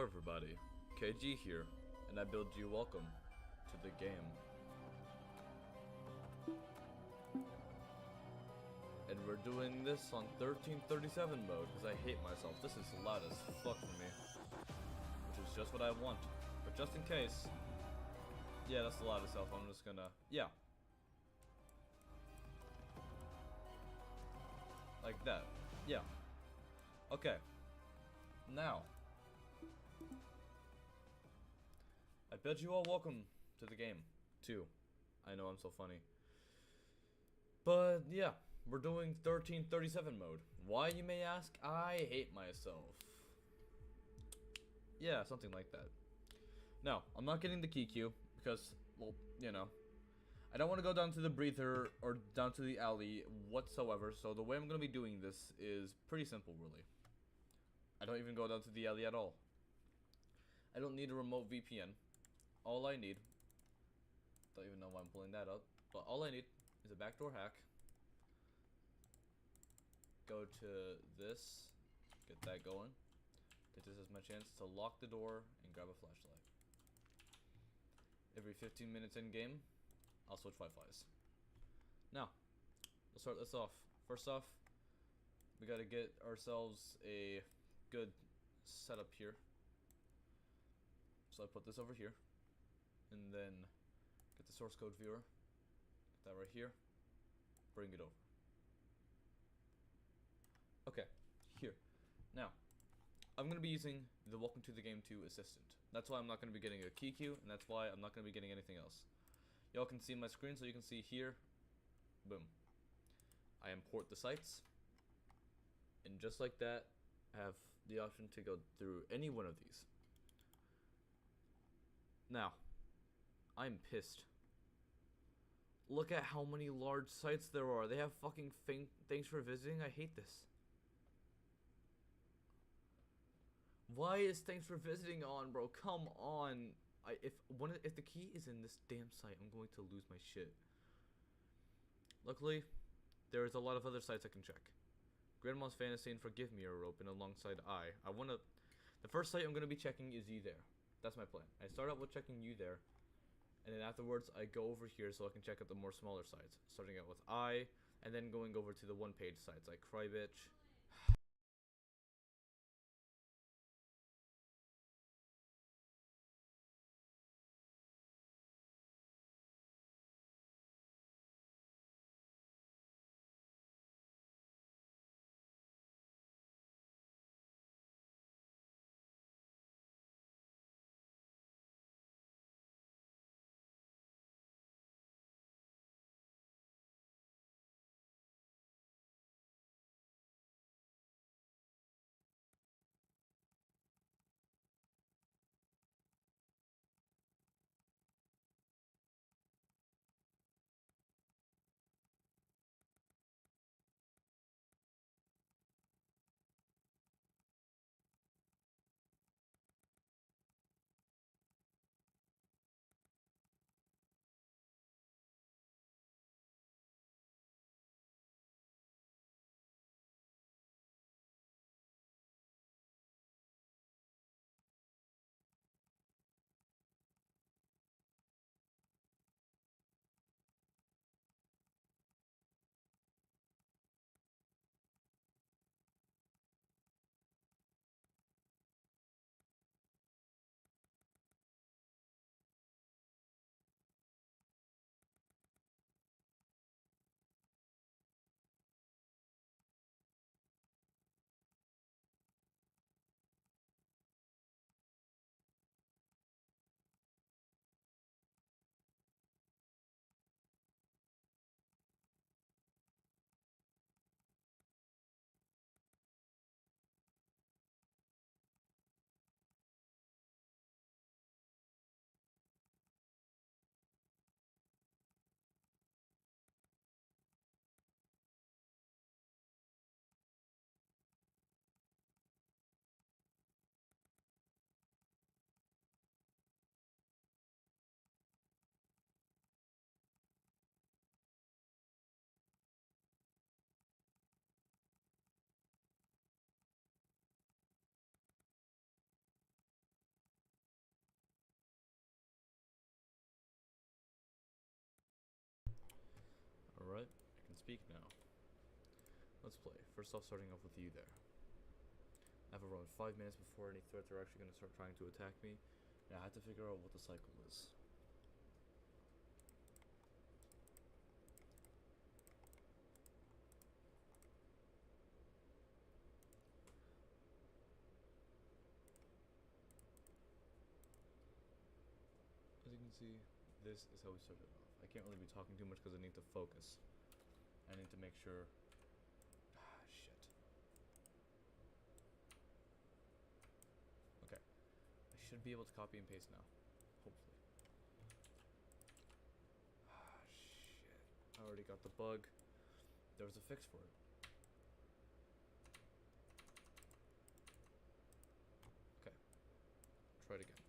everybody, KG here, and I bid you welcome to the game. And we're doing this on 1337 mode, because I hate myself. This is loud as fuck for me. Which is just what I want. But just in case, yeah, that's the loudest self. I'm just gonna, yeah. Like that, yeah. Okay. Now, I bid you all welcome to the game, too. I know I'm so funny. But, yeah, we're doing 1337 mode. Why, you may ask? I hate myself. Yeah, something like that. Now, I'm not getting the key queue, because, well, you know, I don't want to go down to the breather or down to the alley whatsoever, so the way I'm going to be doing this is pretty simple, really. I don't even go down to the alley at all. I don't need a remote VPN. All I need, don't even know why I'm pulling that up, but all I need is a backdoor hack. Go to this, get that going. Get this as my chance to lock the door and grab a flashlight. Every 15 minutes in game, I'll switch Wi-Fi's. Now, let's start this off. First off, we gotta get ourselves a good setup here. So I put this over here, and then get the source code viewer, get that right here, bring it over. Okay, here. Now, I'm going to be using the Welcome to the Game 2 assistant. That's why I'm not going to be getting a key queue, and that's why I'm not going to be getting anything else. Y'all can see my screen, so you can see here, boom. I import the sites, and just like that, I have the option to go through any one of these. Now, I'm pissed. Look at how many large sites there are. They have fucking thanks for visiting. I hate this. Why is thanks for visiting on, bro? Come on. If the key is in this damn site, I'm going to lose my shit. Luckily, there's a lot of other sites I can check. Grandma's Fantasy and Forgive Me are open alongside the first site I'm going to be checking is You There. That's my plan. I start out with checking You There, and then afterwards I go over here so I can check out the more smaller sites. Starting out with and then going over to the one-page sites like Crybitch, speak now. Let's play. First off, starting off with you there. I have around 5 minutes before any threats are actually going to start trying to attack me. And I have to figure out what the cycle is. As you can see, this is how we started off. I can't really be talking too much because I need to focus. I need to make sure... shit. Okay. I should be able to copy and paste now. Hopefully. Shit. I already got the bug. There was a fix for it. Okay. Try it again.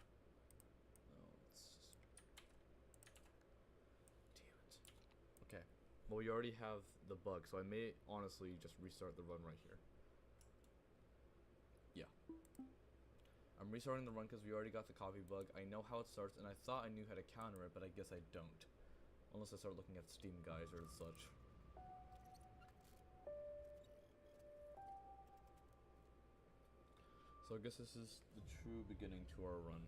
Okay, well we already have the bug, so I may honestly just restart the run right here. Yeah. I'm restarting the run because we already got the copy bug. I know how it starts, and I thought I knew how to counter it, but I guess I don't. Unless I start looking at Steam guys or such. So I guess this is the true beginning to our run.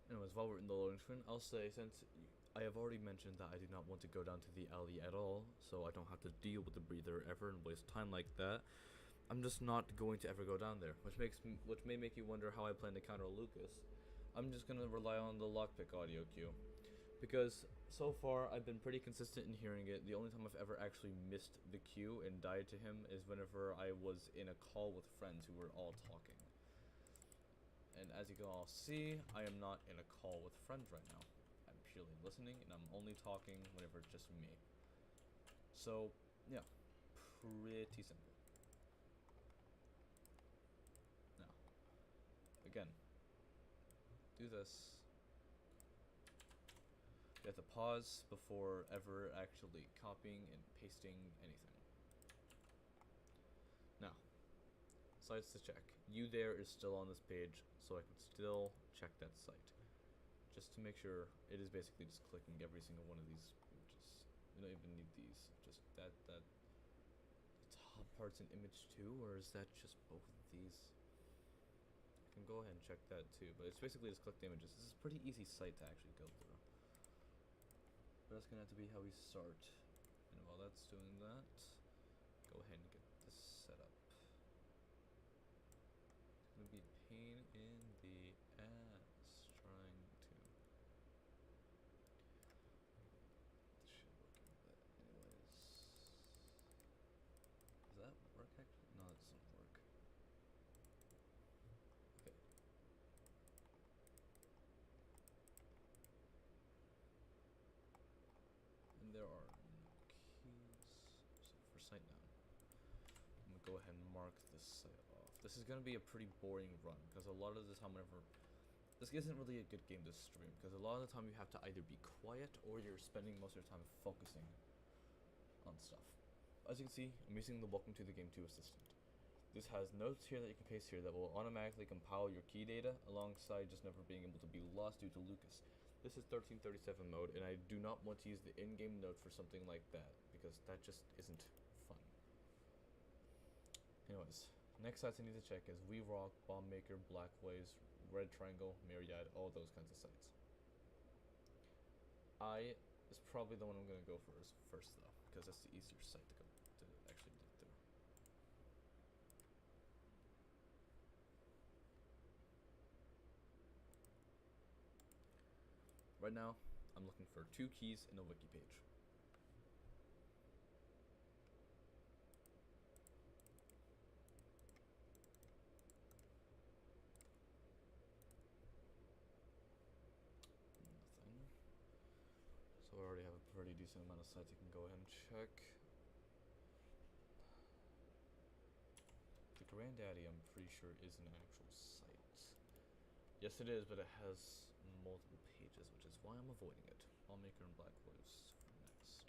Anyways, while we're in the loading screen, I'll say, since I have already mentioned that I do not want to go down to the alley at all, so I don't have to deal with the breather ever and waste time like that, I'm just not going to ever go down there, which may make you wonder how I plan to counter Lucas. I'm just gonna rely on the lockpick audio cue, because so far I've been pretty consistent in hearing it. The only time I've ever actually missed the cue and died to him is whenever I was in a call with friends who were all talking. And as you can all see, I am not in a call with friends right now. I'm purely listening, and I'm only talking whenever it's just me. So, yeah, pretty simple. Now, again, do this. You have to pause before ever actually copying and pasting anything. Now, sites to check. You there is still on this page, so I can still check that site. Just to make sure, it is basically just clicking every single one of these images. You don't even need these. Just that the top part's an image too, or is that just both of these? I can go ahead and check that too, but it's basically just click the images. This is a pretty easy site to actually go through. But that's gonna have to be how we start. And while that's doing that, go ahead and get this set up. It's gonna be a pain in the ass trying to. This should work, but anyways, does that work actually? No, that doesn't work. Okay. And there are no keys. So for site now, I'm gonna go ahead and mark this site off. This is gonna be a pretty boring run because a lot of the time whenever this isn't really a good game to stream because a lot of the time you have to either be quiet or you're spending most of your time focusing on stuff. As you can see, I'm using the Welcome to the Game 2 assistant. This has notes here that you can paste here that will automatically compile your key data alongside just never being able to be lost due to Lucas. This is 1337 mode, and I do not want to use the in-game note for something like that because that just isn't fun. Anyways, next sites I need to check is WeRock, Bombmaker, Blackways, Red Triangle, Myriad, all those kinds of sites. I is probably the one I'm going to go for first though, because that's the easier site to actually dig through. Right now, I'm looking for 2 keys in a wiki page. Nothing. So I already have a pretty decent amount of sites you can go ahead and check. The Granddaddy, I'm pretty sure, is an actual site. Yes, it is, but it has multiple pages, which is why I'm avoiding it. Lawmaker and Black Waves next.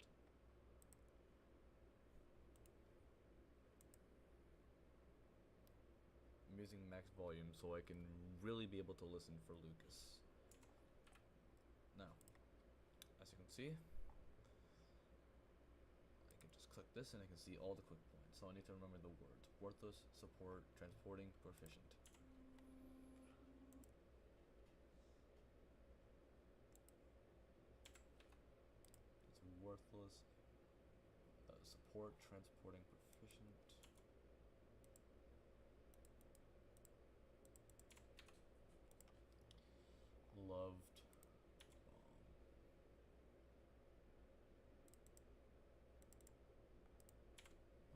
I'm using max volume so I can really be able to listen for Lucas. Now, as you can see, I can just click this and I can see all the quick points. So I need to remember the words: worthless, support, transporting, proficient. It's worthless, support, transporting, proficient. Loved.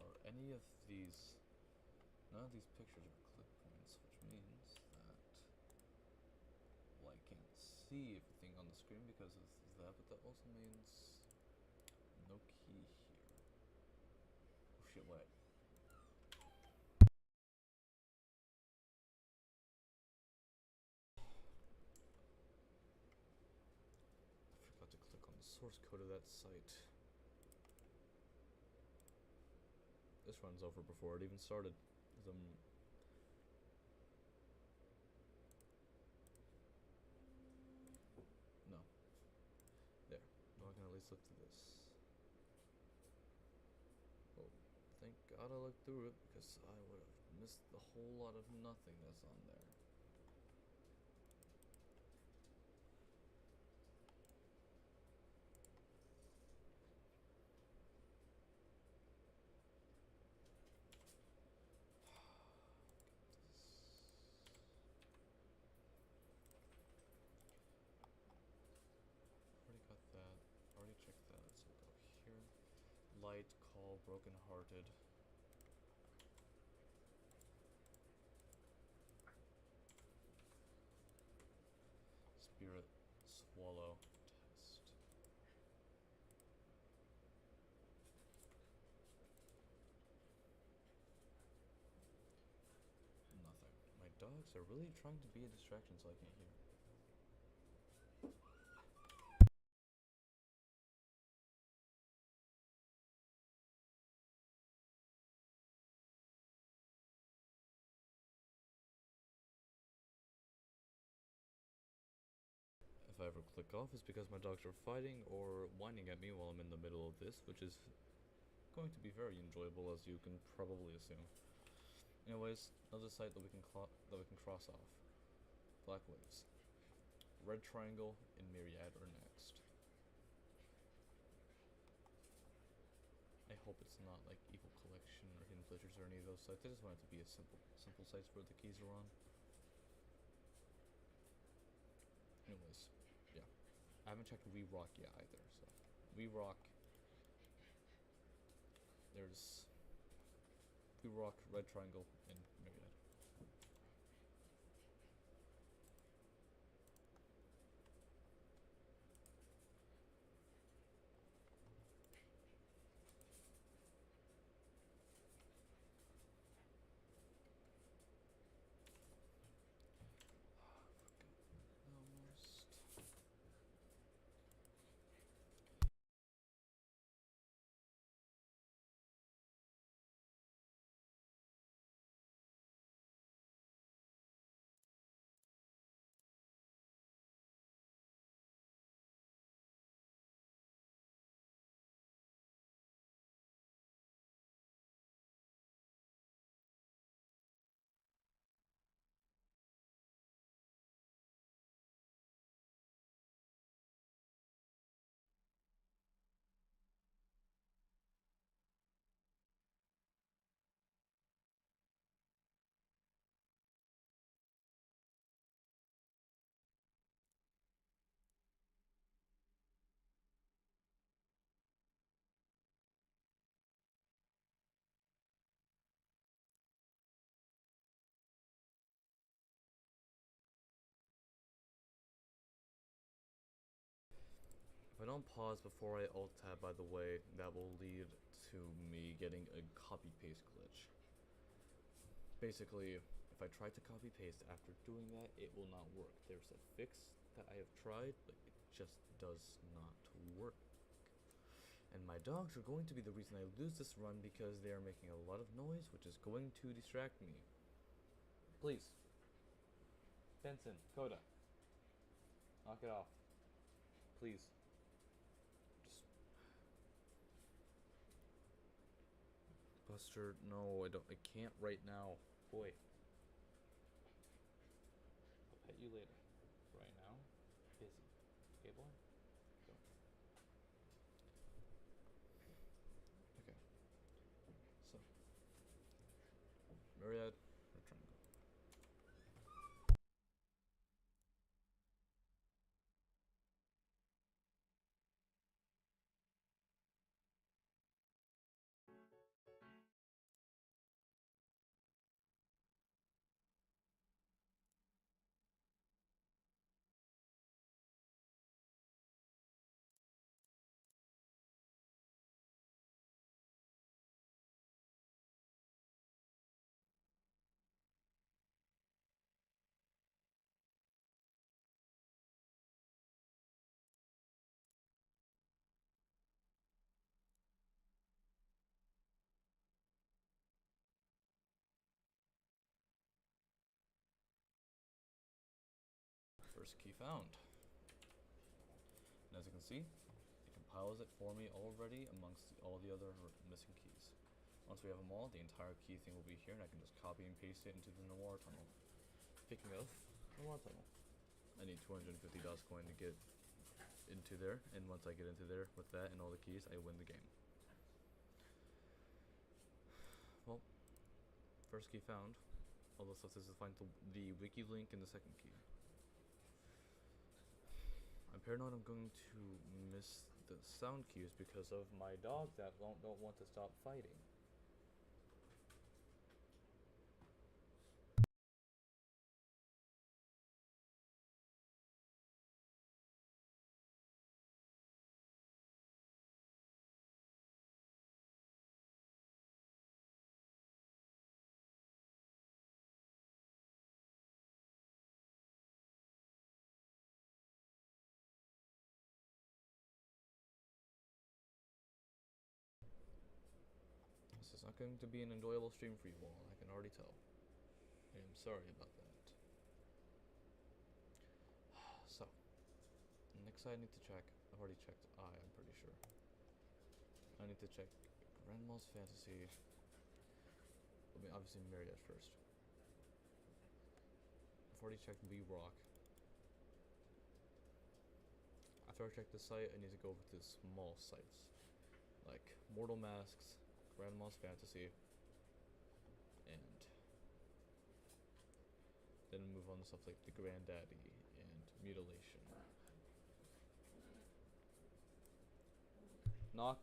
Are any of these... None of these pictures are click points, which means that... Well, I can't see everything on the screen because of that, but that also means... No key here. Oh shit, what? I forgot to click on the source code of that site. This runs over before it even started. No. There. Now I can at least look through this. Well, thank God I looked through it because I would have missed a whole lot of nothing that's on there. Already got that. Already checked that. So go here. Light, call, broken hearted. Spirit, swallow, test. Nothing. My dogs are really trying to be a distraction so I can't hear. If I ever click off, it's because my dogs are fighting or whining at me while I'm in the middle of this, which is going to be very enjoyable, as you can probably assume. Anyways, another site that we can cross off. Black Waves. Red Triangle and Myriad are next. I hope it's not like Evil Collection or Hidden Pleasures or any of those sites. I just want it to be a simple sites where the keys are on. Anyways, yeah. I haven't checked WeRock yet either, so WeRock. There's WeRock, Red Triangle, and Myriad. If I don't pause before I alt tab, by the way, that will lead to me getting a copy paste glitch. Basically, if I try to copy paste after doing that, it will not work. There's a fix that I have tried, but it just does not work. And my dogs are going to be the reason I lose this run because they are making a lot of noise, which is going to distract me. Please. Benson, Coda. Knock it off. Please. Just. Buster, no, I don't. I can't right now. Boy. I'll pet you later. Right now, busy. Okay, boy? Go. Okay. So. Myriad or Triangle? First key found. And as you can see, it compiles it for me already amongst all the other missing keys. Once we have them all, the entire key thing will be here, and I can just copy and paste it into the Noir tunnel. Speaking of Noir tunnel, I need 250 DOS coin to get into there, and once I get into there with that and all the keys, I win the game. Well, first key found. All the stuff is to find the wiki link in the second key. I'm paranoid I'm going to miss the sound cues because of my dogs that don't want to stop fighting. This is not going to be an enjoyable stream for you all, I can already tell. I am sorry about that. So, next I need to check. I've already checked I, I'm pretty sure. I need to check Grandma's Fantasy. I mean, obviously Myriad first. I've already checked B Rock. After I check the site, I need to go over to the small sites. Like Mortal Masks, Grandma's Fantasy, and then move on to stuff like the Granddaddy and Mutilation. Knock.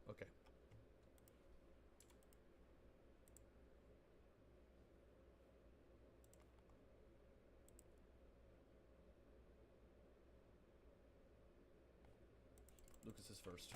Okay. Lucas is first.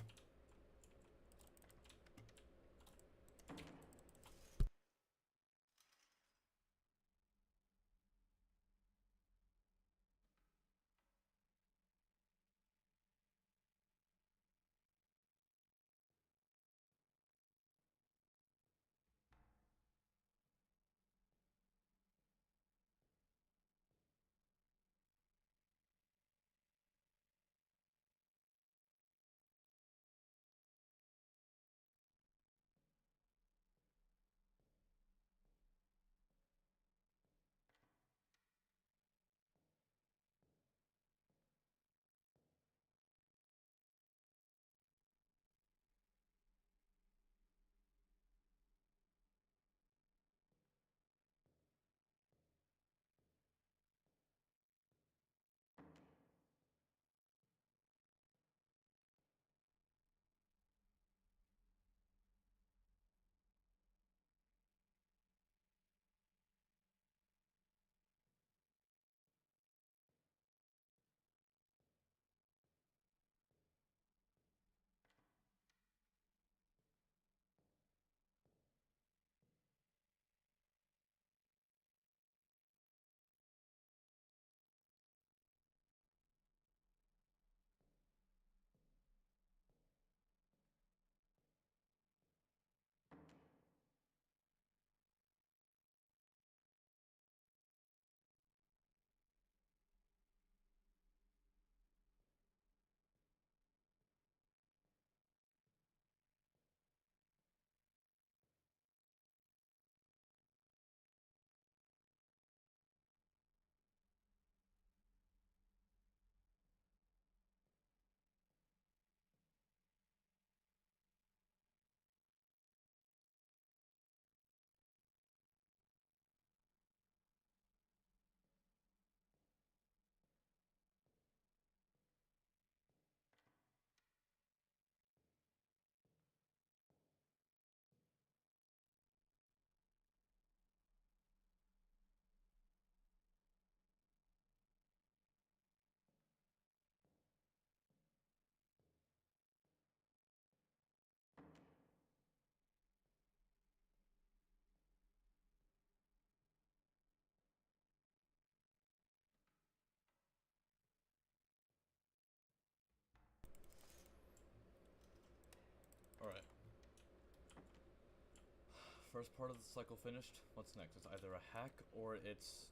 first part of the cycle finished. What's next? It's either a hack or it's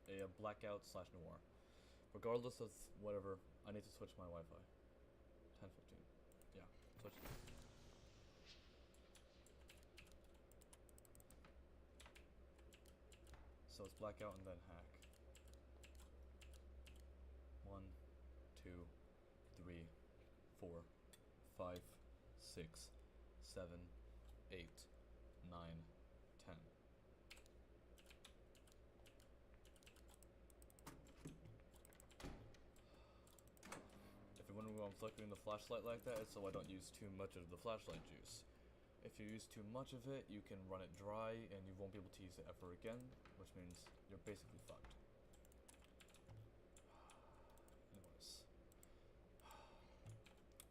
a blackout slash noir. Regardless of whatever, I need to switch my Wi-Fi. 10:15. Yeah, switch. So it's blackout and then hack. 1, 2, 3, 4, 5, 6, 7, 8, 9, 10. If you're wondering why I'm flickering the flashlight like that, it's so I don't use too much of the flashlight juice. If you use too much of it, you can run it dry and you won't be able to use it ever again, which means you're basically fucked. Anyways.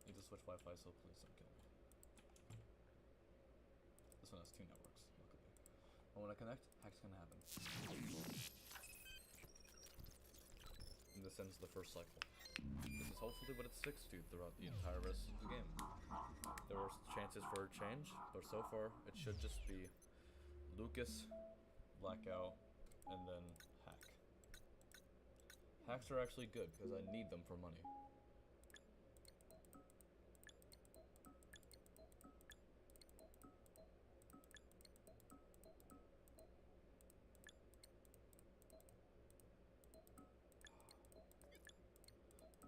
Need to switch Wi-Fi, so please don't kill me. This one has 2 networks, luckily. And when I connect, hack's gonna happen. And this ends the first cycle. This is hopefully what it sticks to throughout the entire rest of the game. There are chances for a change, but so far it should just be Lucas, blackout, and then hack. Hacks are actually good because I need them for money.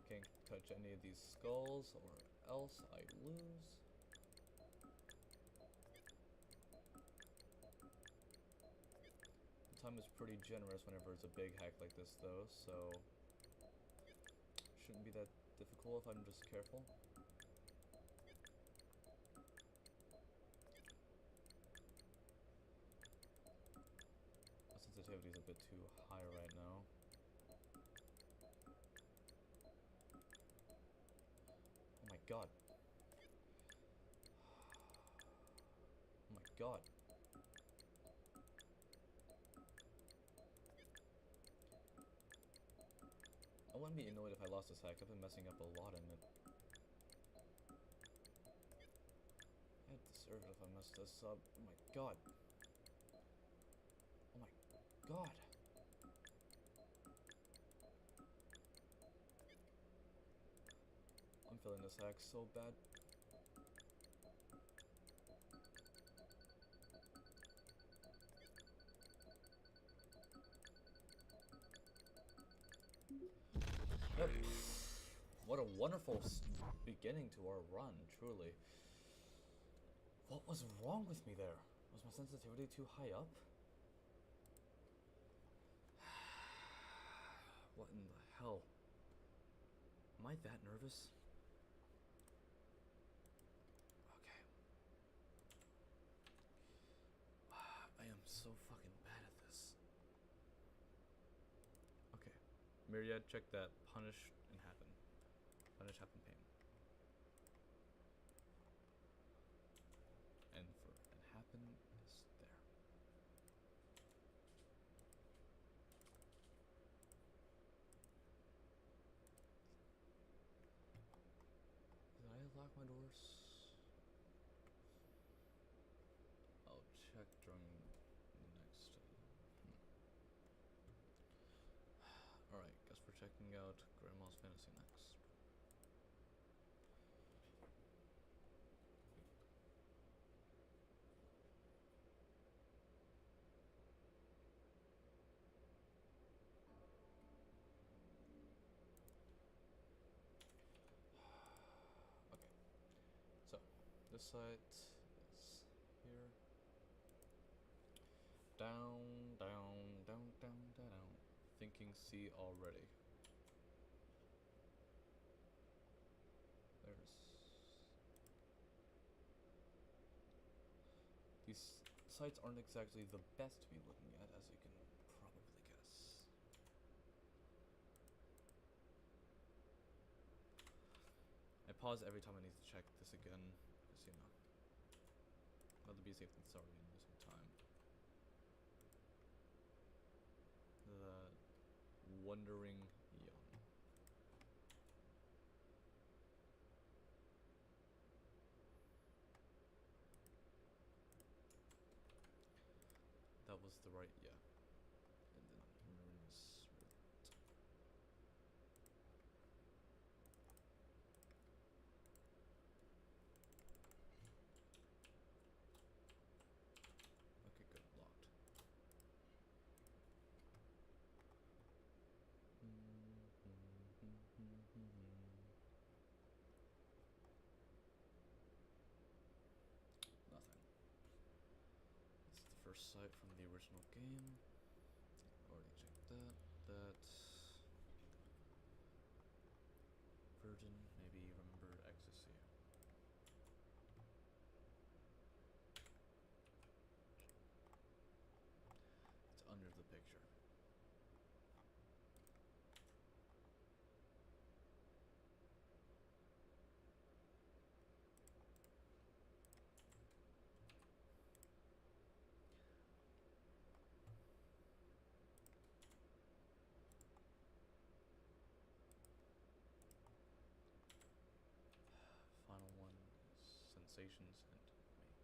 Can't touch any of these skulls or else I lose. The time is pretty generous whenever it's a big hack like this though, so shouldn't be that difficult if I'm just careful. My sensitivity is a bit too high right now. Oh my god. Oh my god. I wouldn't be annoyed if I lost this hack. I've been messing up a lot in it. I'd deserve it if I messed this up. Oh my god. Oh my god. I'm feeling this hack so bad. Yep. What a wonderful beginning to our run, truly. What was wrong with me there? Was my sensitivity too high up? What in the hell? Am I that nervous? Okay. I am so fucking bad at this. Okay. Myriad, check that. Punish and happen. Punish, happen, pain. And happen is there. Did I lock my doors? I'll check during the next. Alright, guess we're checking out Grandma's Fantasy next. Okay, so this site is here. Down, down, down, down, down. Thinking C already. These sites aren't exactly the best to be looking at, as you can probably guess. I pause every time I need to check this again, because, you know, I'd rather be safe than sorry and losing time. The Wandering Young. that was the right, yeah. And then Marinus. Okay, good, locked. Nothing. This is the first site from the original game. Already checked that. That's Virgin, maybe remember ecstasy. It's under the picture. Final one is sensations and make.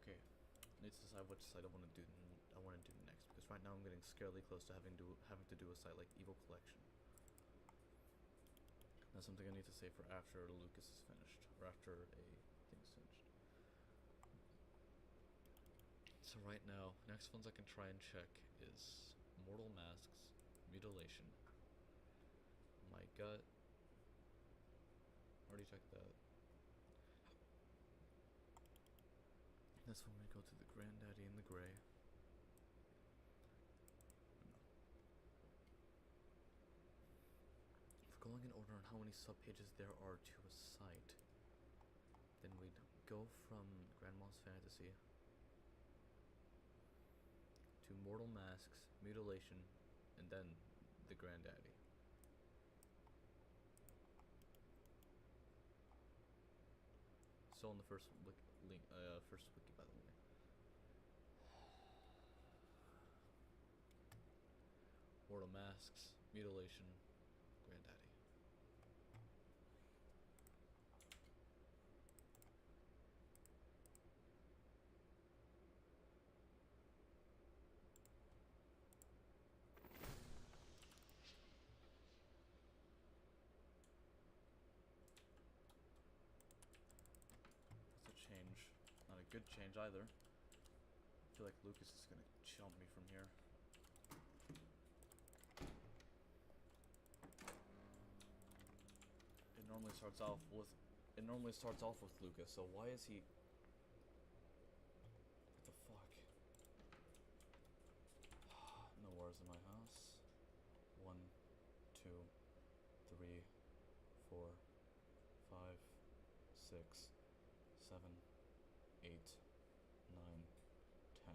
Okay, I need to decide which site I want to do. Next, because right now I'm getting scarily close to having to do a site like Evil Collection. That's something I need to save for after Lucas is finished, or after a thing's finished. So right now, next ones I can try and check is Mortal Masks, Mutilation, My Gut. Already checked that. That's when we go to the Granddaddy in the Gray. If we're going in order on how many subpages there are to a site, then we'd go from Grandma's Fantasy to Mortal Masks, Mutilation, and then the Granddaddy. Still in the first wiki, by the way. Mortal Masks, Mutilation, Granddaddy. That's a change. Not a good change either. I feel like Lucas is gonna jump me from here. It normally starts off with Lucas, so why is he... What the fuck? No wars in my house. 1, 2, 3, 4, 5, 6, 7, 8, 9, 10.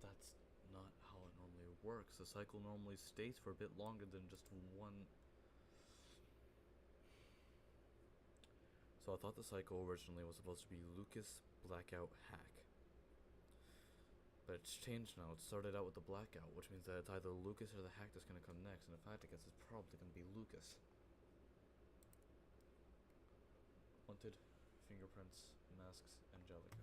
That's not how it normally works. The cycle normally stays for a bit longer than just one. So I thought the cycle originally was supposed to be Lucas, Blackout, Hack. But it's changed now. It started out with the Blackout, which means that it's either Lucas or the Hack that's going to come next. And if I had to guess, it's probably going to be Lucas. Wanted, Fingerprints, Masks, Angelica.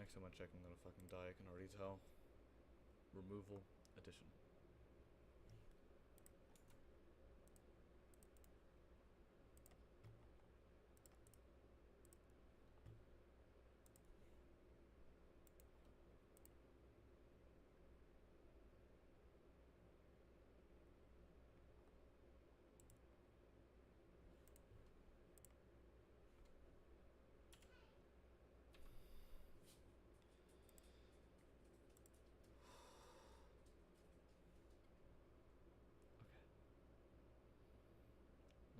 Next time I check, I'm gonna fucking die. I can already tell. Removal addition.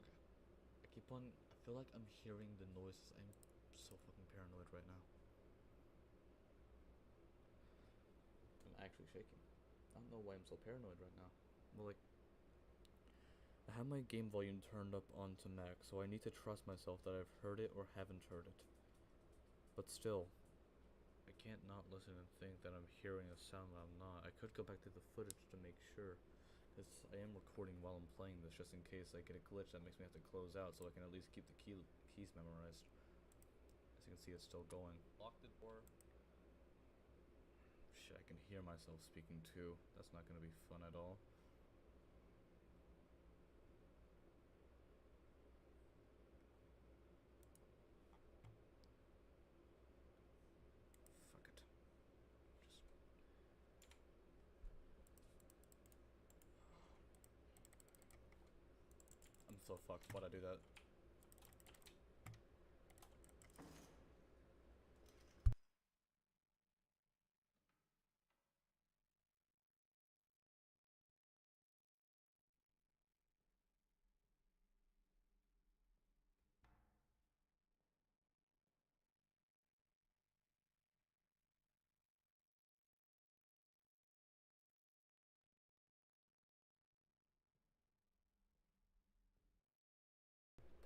Okay. I keep on. I feel like I'm hearing the noises. I'm so fucking paranoid right now. I'm actually shaking. I don't know why I'm so paranoid right now. Well, like, I have my game volume turned up onto max, so I need to trust myself that I've heard it or haven't heard it. But still, I can't not listen and think that I'm hearing a sound that I'm not. I could go back to the footage to make sure, because I am recording while I'm playing this, just in case I get a glitch that makes me have to close out, so I can at least keep the keys memorized. As you can see, it's still going. Lock the door. Shit, I can hear myself speaking too. That's not gonna be fun at all. Fuck it. Just I'm so fucked. Why'd I do that?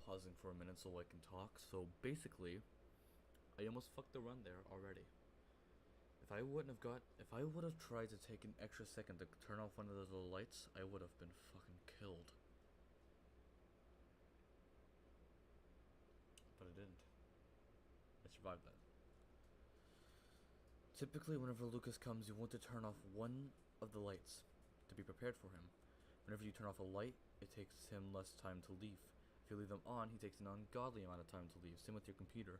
Pausing for a minute so I can talk. So basically, I almost fucked the run there already. If I would have tried to take an extra second to turn off one of those little lights, I would have been fucking killed. But I didn't. I survived that. Typically, whenever Lucas comes, you want to turn off one of the lights to be prepared for him. Whenever you turn off a light, it takes him less time to leave. If you leave them on, he takes an ungodly amount of time to leave. Same with your computer.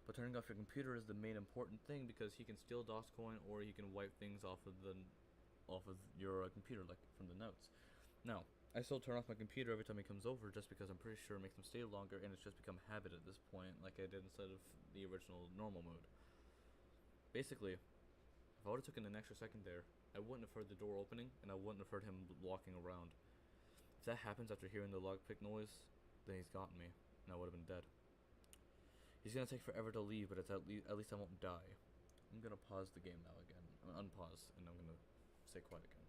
But turning off your computer is the main important thing because he can steal DOSCoin or he can wipe things off of your computer, like from the notes. Now, I still turn off my computer every time he comes over just because I'm pretty sure it makes him stay longer and it's just become habit at this point, like I did instead of the original normal mode. Basically, if I would have taken an extra second there, I wouldn't have heard the door opening and I wouldn't have heard him walking around. If that happens after hearing the lockpick noise, then he's gotten me and I would have been dead. He's gonna take forever to leave, but at least I won't die. I'm gonna pause the game now again. I'm gonna unpause and I'm gonna stay quiet again.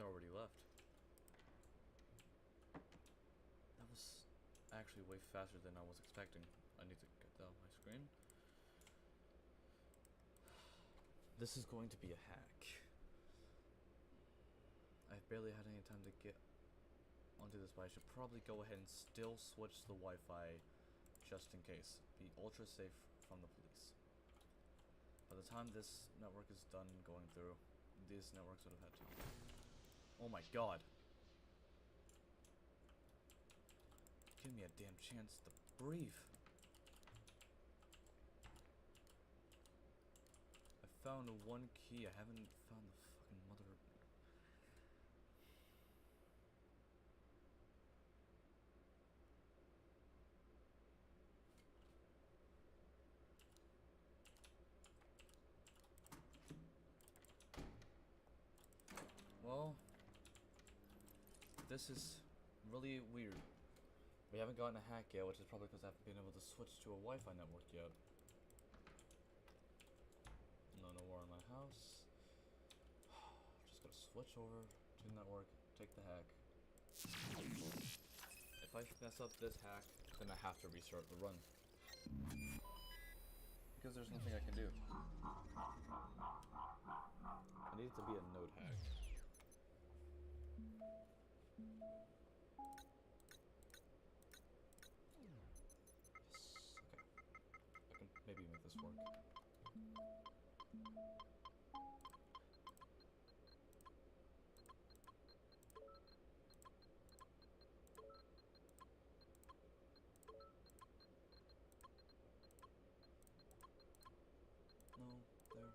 already left. That was actually way faster than I was expecting. I need to get that on my screen. This is going to be a hack. I've barely had any time to get onto this, but I should probably go ahead and still switch the Wi-Fi just in case. Be ultra safe from the police. By the time this network is done going through, these networks would have had to. Oh my god. Give me a damn chance to breathe. I found one key, I haven't found the fucking mother. Well, this is really weird. We haven't gotten a hack yet, which is probably because I haven't been able to switch to a Wi-Fi network yet. No war in my house. Just gotta switch over to the network, take the hack. If I mess up this hack, then I have to restart the run. Because there's nothing I can do. I need it to be a node hack. Maybe make this work. No, there.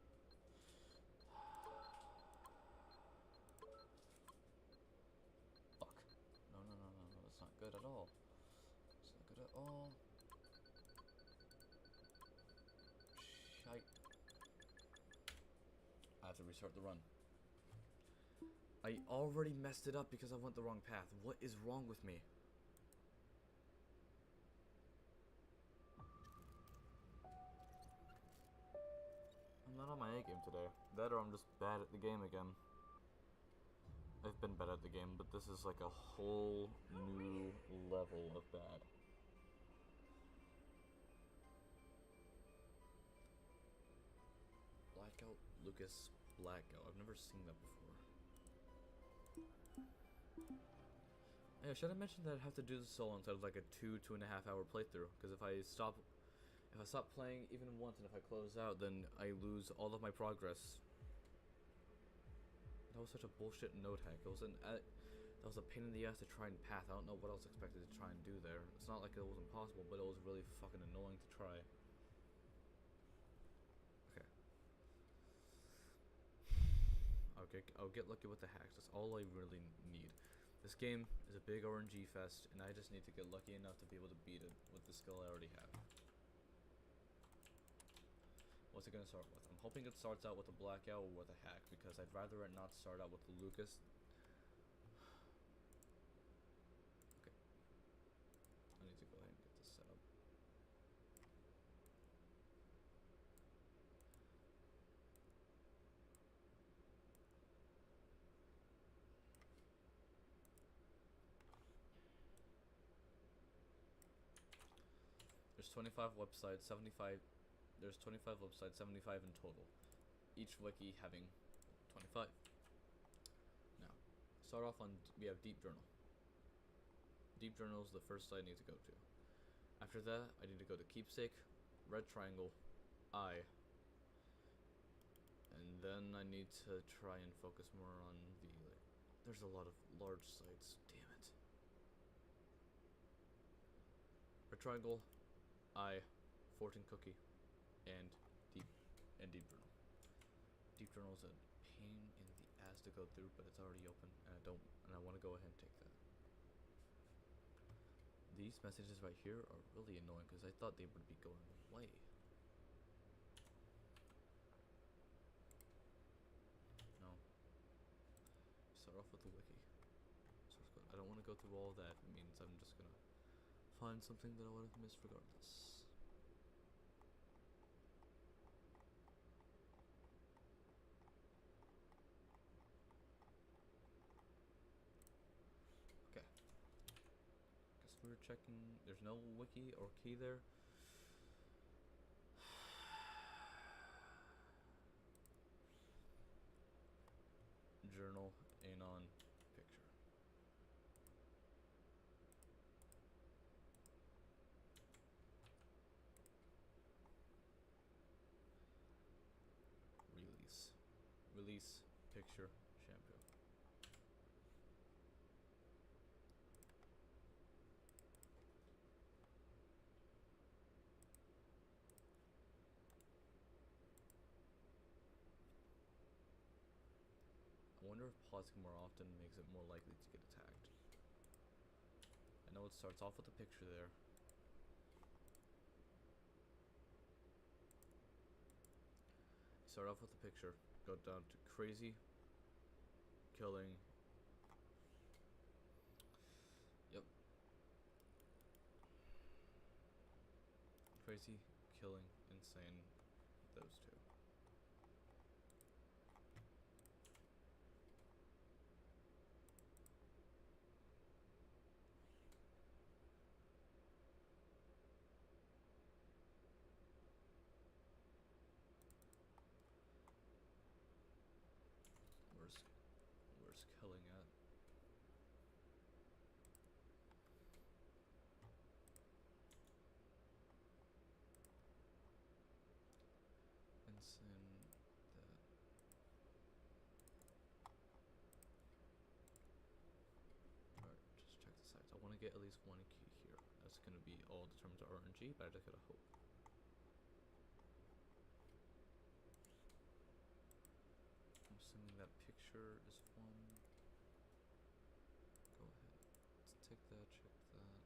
Fuck. No, that's not good at all. It's not good at all. I have to restart the run. I already messed it up because I went the wrong path. What is wrong with me? I'm not on my A game today. That or I'm just bad at the game again. I've been bad at the game, but this is like a whole new level of bad. Blackout Lucas Blackout. I've never seen that before. Yeah, should I mention that I have to do this solo instead of like a 2.5 hour playthrough? Because if I stop playing even once and if I close out, then I lose all of my progress. That was such a bullshit node hack. It was that was a pain in the ass to try and path. I don't know what I was expected to try and do there. It's not like it was impossible, but it was really fucking annoying to try. Okay, I'll get lucky with the hacks. That's all I really need. This game is a big RNG fest, and I just need to get lucky enough to be able to beat it with the skill I already have. What's it gonna start with? I'm hoping it starts out with a blackout or with a hack, because I'd rather it not start out with the Lucas. Okay. I need to go ahead and get this set up. There's 25 websites, 75. There's 25 websites, 75 in total. Each wiki having 25. Now, start off on. We have Deep Journal. Deep Journal is the first site I need to go to. After that, I need to go to Keepsake, Red Triangle, I. And then I need to try and focus more on the. There's a lot of large sites. Damn it. Red Triangle, I, Fortune Cookie, and Deep Journal. Deep Journal is a pain in the ass to go through, but it's already open, and I want to go ahead and take that. These messages right here are really annoying because I thought they would be going away. No. Start off with the wiki. Source code. I don't want to go through all of that. It means I'm just gonna find something that I would have missed regardless. we're checking. There's no wiki or key there. Journal anon picture. Release picture shampoo. I wonder if pausing more often makes it more likely to get attacked. I know it starts off with a picture there. Start off with a picture, go down to crazy, killing. Yep. Crazy, killing, insane, those two. Where's killing at? Insane, that. Alright, just check the sides. I want to get at least one key here. That's going to be all determined to RNG, but I just gotta hope. I'm assuming that picture is one. Go ahead. Let's take that, check that.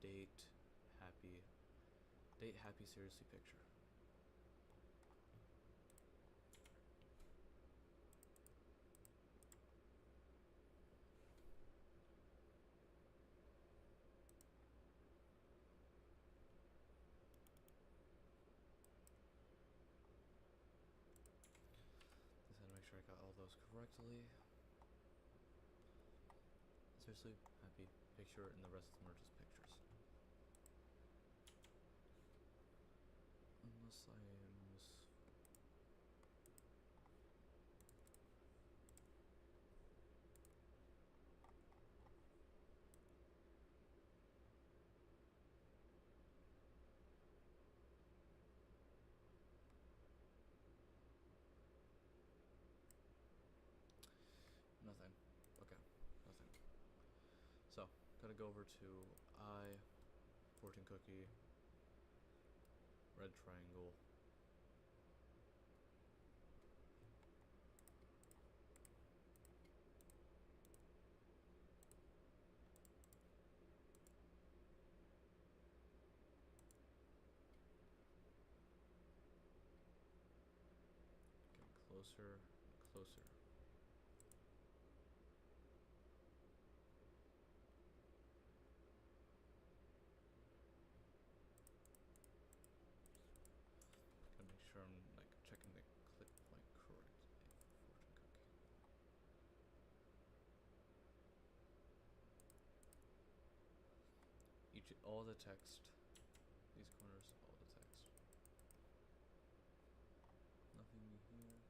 Date, happy. Date, happy, seriously picture. Just had to make sure I got all those correctly. Seriously, happy picture, and the rest of them are just pictures. Unless I miss. Nothing. Okay, nothing. So, gotta go over to fortune cookie, red triangle. Getting closer, closer. Gotta make sure I'm like checking the click point correctly for fortune cookie. All the text, these corners, all the text. Nothing new here.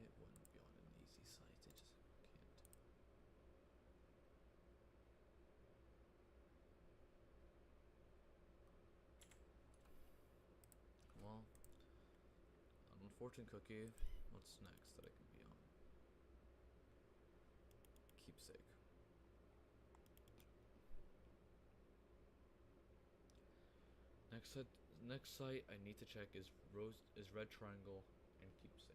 It wouldn't be on an easy site, it just can't. Well, on fortune cookie, what's next that I can be on? Keepsake. Next site I need to check is red triangle and keepsake.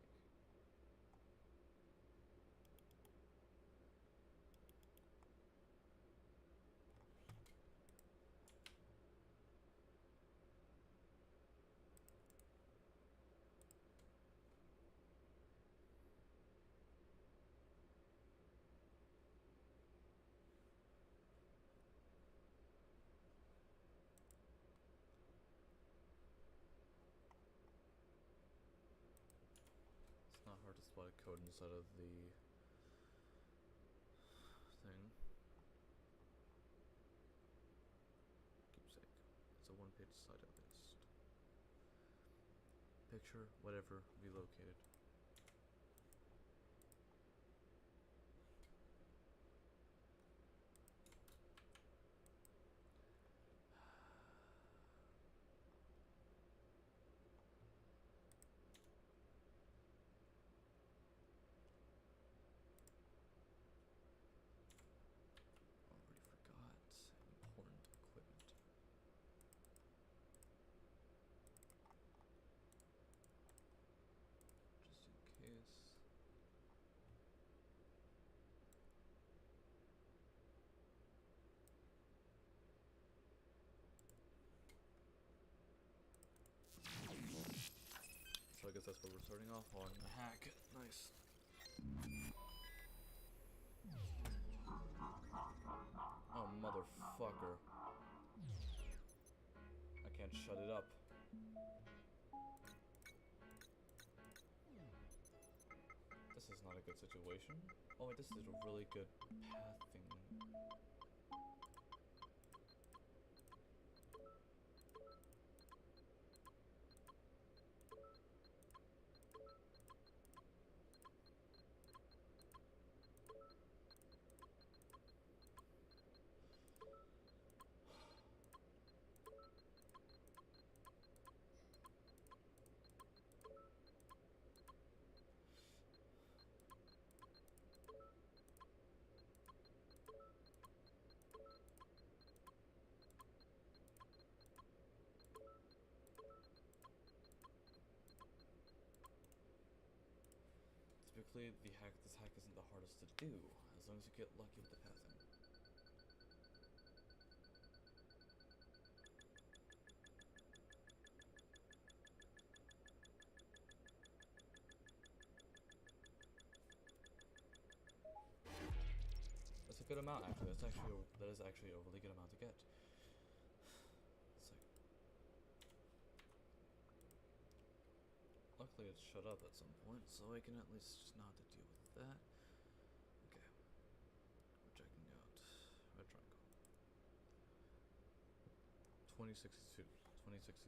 It's not hard to spot a code inside of the thing. page side list. Picture, whatever, relocated. Already forgot. Important equipment. Just in case. So I guess that's what we're starting off on. A hack. Nice. Oh, motherfucker. I can't shut it up. This is not a good situation. Oh wait, this is a really good pathing. Typically, this hack isn't the hardest to do, as long as you get lucky with the pathing. That's a good amount, actually. That is actually a really good amount to get. Luckily it's shut up at some point, so I can at least just not have to deal with that. Okay. We're checking out Red Triangle. 2062. 2062.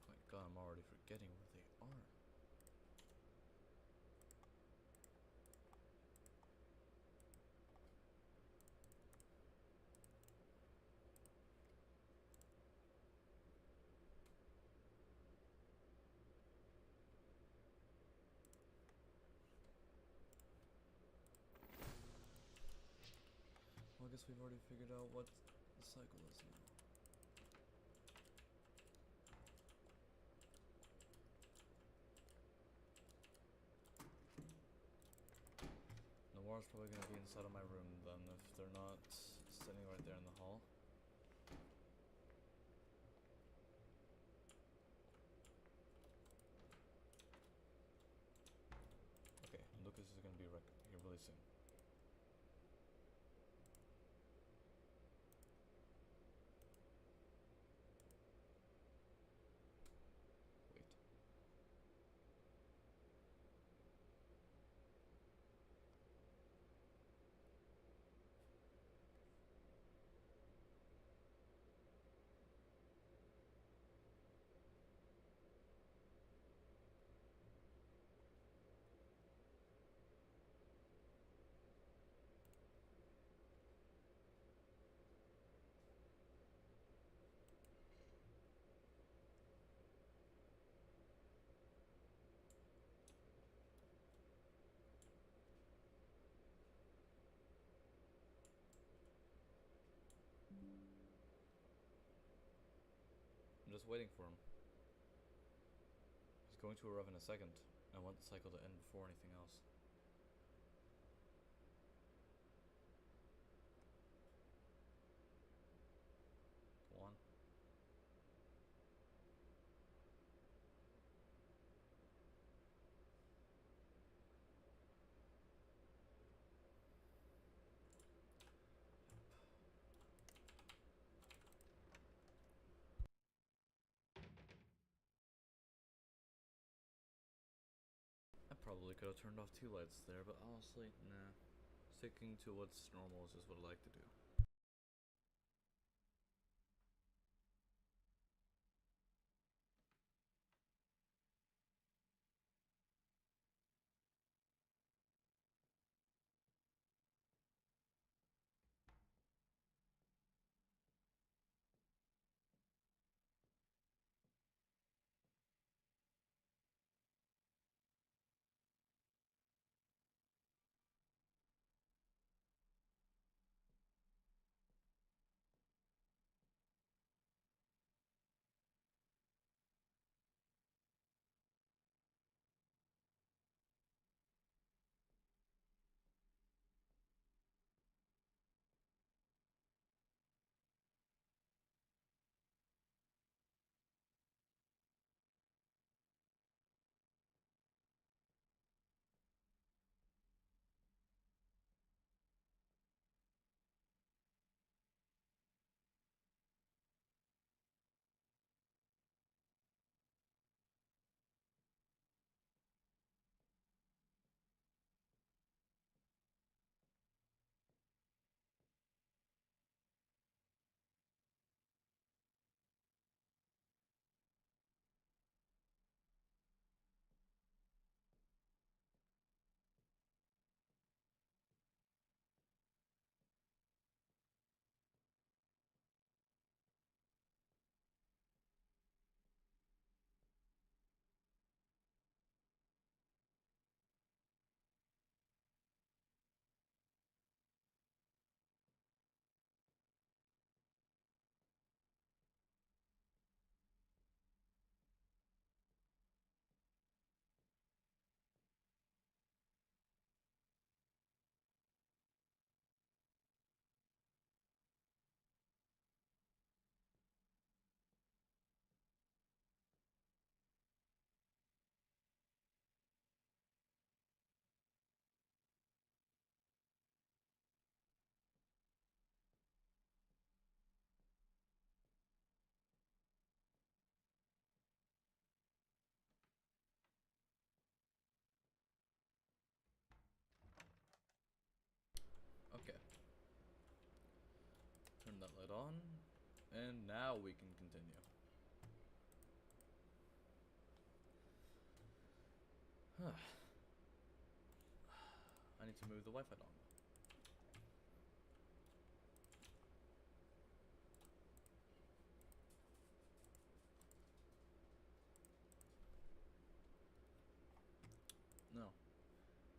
My god, I'm already forgetting where they are. Well, I guess we've already figured out what the cycle is now. Noir's probably gonna be inside of my room then if they're not sitting right there in the hall. Okay, Lucas is gonna be here really soon. Wait. I'm just waiting for him. He's going to arrive in a second. I want the cycle to end before anything else. Go on. I probably could have turned off 2 lights there, but honestly, nah. sticking to what's normal is just what I like to do. Okay. Turn that light on. And now we can continue. I need to move the Wi-Fi dongle. No.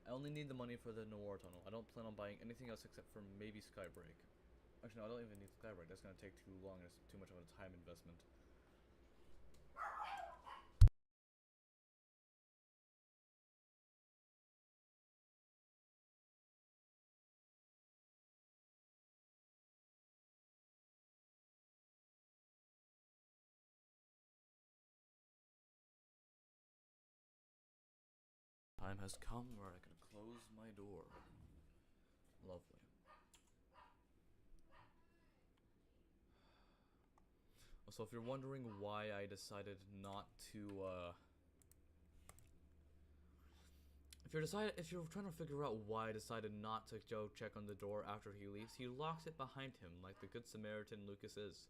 I only need the money for the Noir tunnel. I don't plan on buying anything else except for maybe Skybreak. Actually, no, I don't even need Skybreak. That's gonna take too long. It's too much of a time investment. Time has come where I can close my door. Lovely. So if you're wondering why I decided not to, if you're trying to figure out why I decided not to go check on the door after he leaves, he locks it behind him like the good Samaritan Lucas is.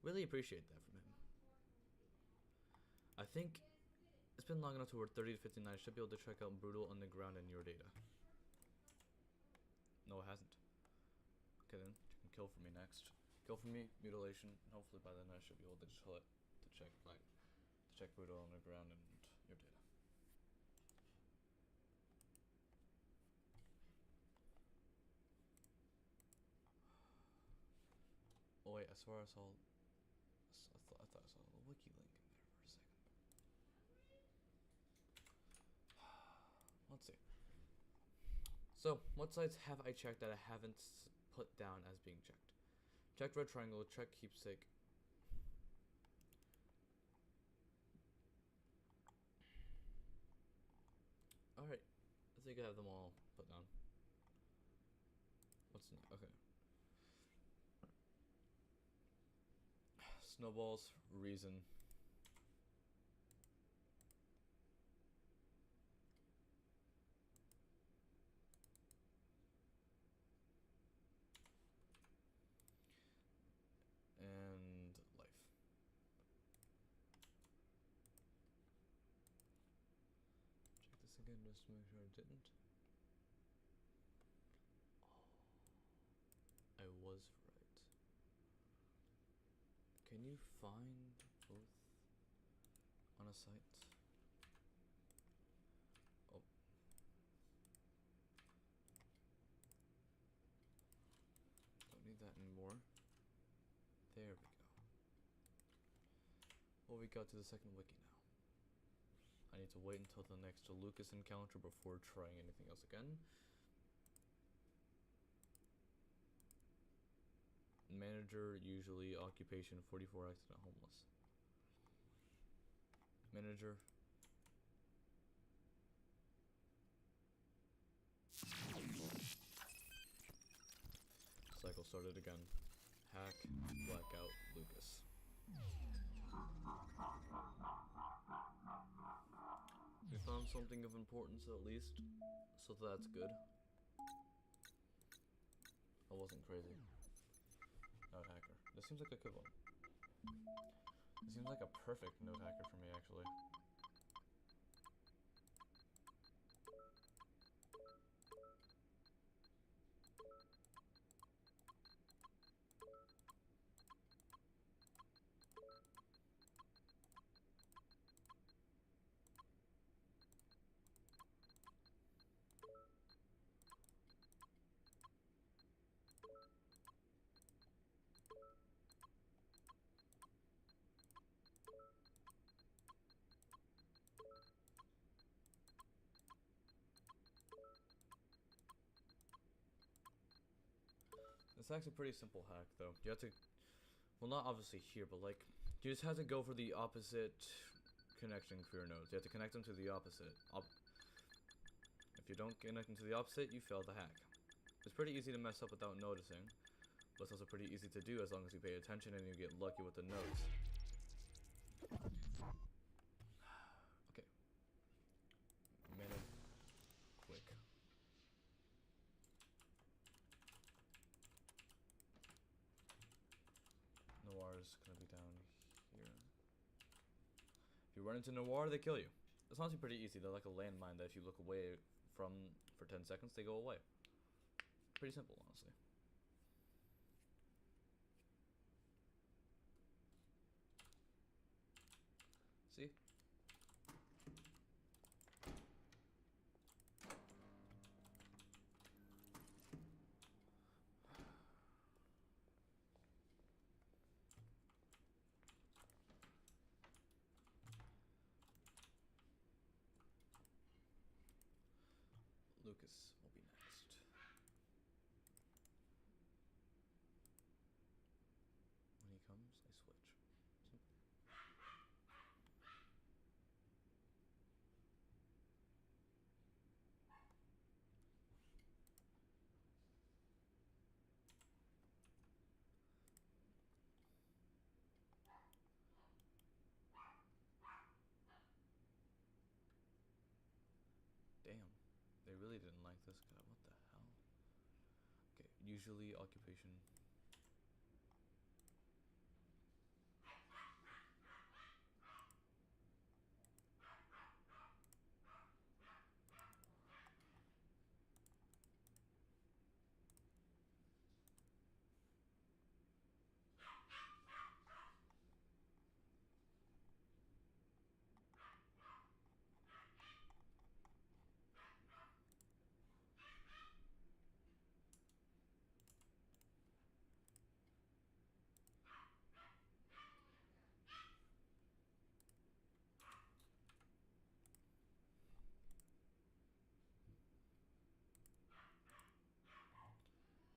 Really appreciate that from him. I think it's been long enough to where 30 to 59 should be able to check out Brutal Underground in your data. No, it hasn't. Okay then, you can kill for me next. Kill for me, mutilation. Hopefully by then I should be able to check Brutal Underground and your data. Oh wait, I swear I saw. I thought I saw a wiki link in there for a second. Let's see. So, what sites have I checked that I haven't put down as being checked? Checked Red Triangle, check Keepsake. Alright, I think I have them all put down. What's next? Okay. Snowballs, Reason. again just to make sure I didn't. I was right. Can you find both on a site? Oh. Don't need that anymore. There we go. Well, we got to the second wiki now. I need to wait until the next Lucas encounter before trying anything else again. Manager, usually occupation 44, accident, homeless. Manager. Cycle started again. Hack, blackout, Lucas. We found something of importance at least, so that's good. I wasn't crazy. Node hacker. This seems like a good one. This seems like a perfect node hacker for me, actually. It's actually a pretty simple hack, though. You have to, well, not obviously here, but like, you just have to go for the opposite connection for your nodes. You have to connect them to the opposite. If you don't connect them to the opposite, you fail the hack. It's pretty easy to mess up without noticing, but it's also pretty easy to do as long as you pay attention and you get lucky with the nodes. Okay. Minute. Quick. Noir's gonna be down here. If you run into Noir, they kill you. It's honestly pretty easy. They're like a landmine that if you look away from for 10 seconds, they go away. Pretty simple, honestly. See? Lucas will be next. When he comes, I switch. Simple. Damn. They really didn't like this guy. What the hell? Okay, usually occupation